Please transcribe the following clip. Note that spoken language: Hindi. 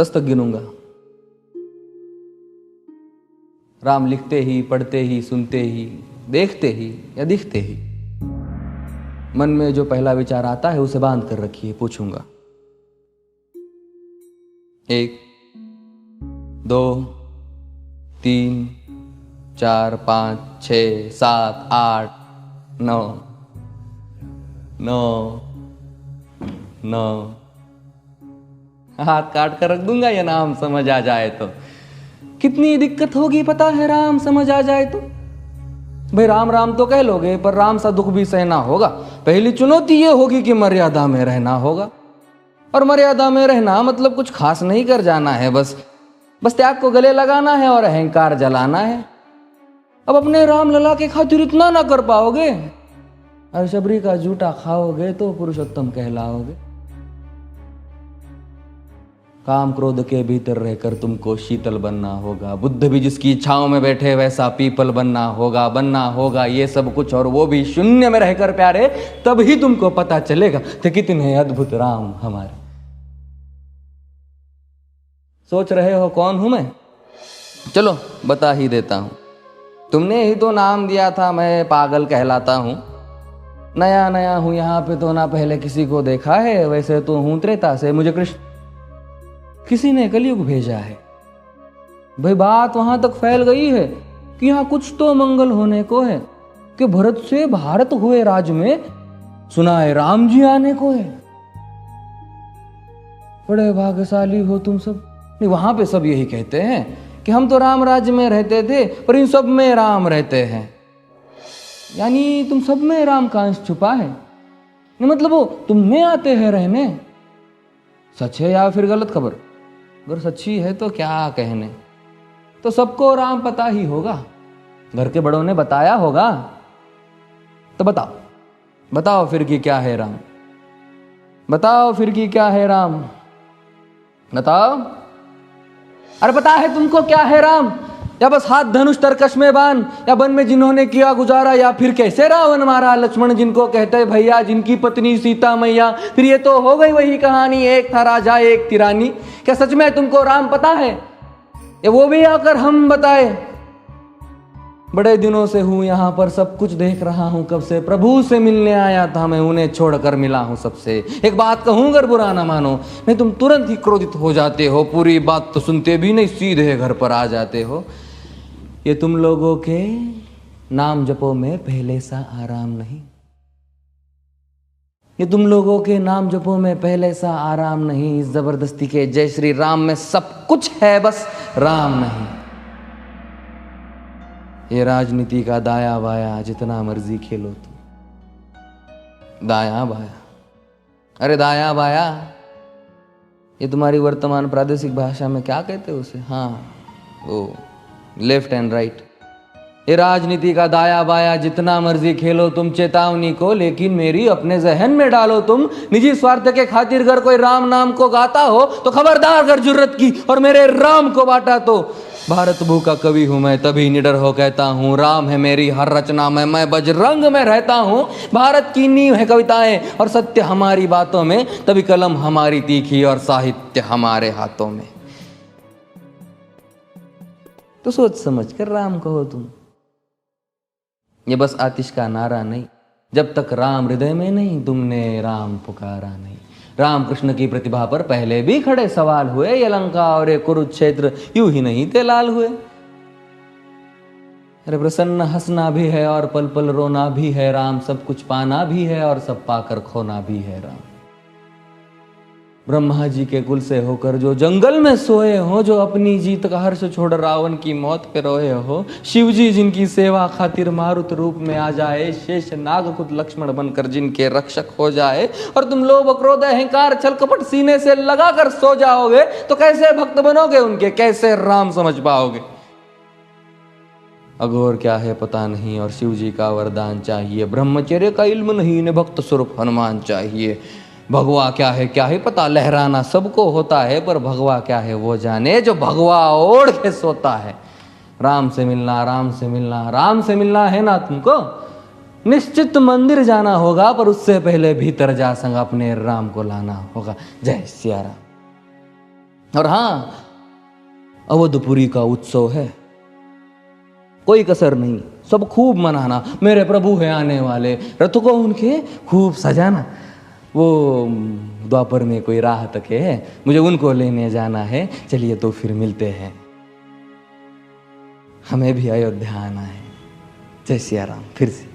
10 तक गिनूंगा। राम लिखते ही, पढ़ते ही, सुनते ही, देखते ही या दिखते ही मन में जो पहला विचार आता है उसे बांध कर रखिए। पूछूंगा 1 2 3 4 5 6 7 8 9 9 9 हाथ काट कर रख दूंगा ये नाम समझ आ जाए तो। कितनी दिक्कत होगी पता है राम समझ आ जाए तो। भाई राम राम तो कह लोगे पर राम सा दुख भी सहना होगा। पहली चुनौती ये होगी कि मर्यादा में रहना होगा। और मर्यादा में रहना मतलब कुछ खास नहीं कर जाना है, बस त्याग को गले लगाना है और अहंकार जलाना है। अब अपने राम लला के खातिर इतना ना कर पाओगे और शबरी का जूठा खाओगे तो पुरुषोत्तम कहलाओगे। काम क्रोध के भीतर रहकर तुमको शीतल बनना होगा। बुद्ध भी जिसकी इच्छाओं में बैठे वैसा पीपल बनना होगा ये सब कुछ, और वो भी शून्य में रहकर प्यारे। तब ही तुमको पता चलेगा कि कितने अद्भुत राम हमारे। सोच रहे हो कौन हूं मैं? चलो बता ही देता हूं। तुमने ही तो नाम दिया था मैं पागल कहलाता हूं। नया नया हूं यहाँ पे तो ना पहले किसी को देखा है। वैसे तो हूं त्रेता से, मुझे कृष्ण किसी ने कलयुग भेजा है। भाई बात वहां तक फैल गई है कि यहाँ कुछ तो मंगल होने को है कि भरत से भारत हुए राज में सुना है राम जी आने को है। बड़े भाग्यशाली हो तुम सब। नहीं, वहां पे सब यही कहते हैं कि हम तो राम राज्य में रहते थे पर इन सब में राम रहते हैं। यानी तुम सब में राम का अंश छुपा है। नहीं मतलब वो तुम में आते हैं रहने। सच है या फिर गलत खबर? अगर सच्ची है तो क्या कहने। तो सबको राम पता ही होगा, घर के बड़ों ने बताया होगा। तो बताओ फिर कि क्या है राम। बताओ फिर कि क्या है राम। बताओ। अरे पता है तुमको क्या है राम? या बस हाथ धनुष तरकश में बान, या वन में जिन्होंने किया गुजारा, या फिर कैसे रावण मारा लक्ष्मण जिनको कहते भैया, जिनकी पत्नी सीता मैया। फिर ये तो हो गई वही कहानी, एक था राजा एक थी रानी। क्या सच में तुमको राम पता है या वो भी आकर हम बताए? बड़े दिनों से हूं यहाँ पर, सब कुछ देख रहा हूं कब से। प्रभु से मिलने आया था मैं, उन्हें छोड़कर मिला हूं सबसे। एक बात कहूं अगर बुरा ना मानो, नहीं तुम तुरंत ही क्रोधित हो जाते हो। पूरी बात तो सुनते भी नहीं, सीधे घर पर आ जाते हो। ये तुम लोगों के नाम जपो में पहले सा आराम नहीं। ये तुम लोगों के नाम जपो में पहले सा आराम नहीं। इस जबरदस्ती के जय श्री राम में सब कुछ है, बस राम नहीं। ये राजनीति का दाया बाया जितना मर्जी खेलो तुम। दाया बाया, अरे दाया बाया ये तुम्हारी वर्तमान प्रादेशिक भाषा में क्या कहते हो उसे? हाँ वो लेफ्ट एंड राइट। ये राजनीति का दाया बाया जितना मर्जी खेलो तुम चेतावनी को, लेकिन मेरी अपने जहन में डालो तुम। निजी स्वार्थ के खातिर अगर कोई राम नाम को गाता हो तो खबरदार अगर जुर्रत की और मेरे राम को बांटा तो। भारत भू का कवि हूं मैं, तभी निडर हो कहता हूं राम है मेरी हर रचना में। मैं बजरंग में रहता हूं, भारत की नींव है कविताएं और सत्य हमारी बातों में। तभी कलम हमारी तीखी और साहित्य हमारे हाथों में। तो सोच समझ कर राम कहो तुम। ये बस आतिश का नारा नहीं, जब तक राम हृदय में नहीं तुमने राम पुकारा नहीं। राम कृष्ण की प्रतिभा पर पहले भी खड़े सवाल हुए। ये लंका और ये कुरुक्षेत्र यूं ही नहीं थे लाल हुए। अरे प्रसन्न हंसना भी है और पल पल रोना भी है राम। सब कुछ पाना भी है और सब पाकर खोना भी है राम। ब्रह्मा जी के कुल से होकर जो जंगल में सोए हो, जो अपनी जीत का हर्ष छोड़ रावण की मौत पे रोए हो। शिव जी जिनकी सेवा खातिर मारुत रूप में आ जाए। शेष नाग खुद लक्ष्मण बनकर जिनके रक्षक हो जाए। और तुम लोभ क्रोध अहंकार छल कपट सीने से लगाकर सो जाओगे तो कैसे भक्त बनोगे उनके, कैसे राम समझ पाओगे? अघोर क्या है पता नहीं और शिव जी का वरदान चाहिए। ब्रह्मचर्य का इल्म नहीं, इन्हें भक्त स्वरूप हनुमान चाहिए। भगवा क्या है पता, लहराना सबको होता है पर भगवा क्या है वो जाने जो भगवा ओढ़ के सोता है। राम से मिलना, राम से मिलना, राम से मिलना है ना तुमको? निश्चित मंदिर जाना होगा पर उससे पहले भीतर जा संग अपने राम को लाना होगा। जय सिया राम। और हाँ, अवधपुरी का उत्सव है, कोई कसर नहीं, सब खूब मनाना। मेरे प्रभु है आने वाले, रथ को उनके खूब सजाना। वो द्वापर में कोई राह तक है, मुझे उनको लेने जाना है। चलिए तो फिर मिलते हैं, हमें भी अयोध्या आना है। जय सिया राम। फिर से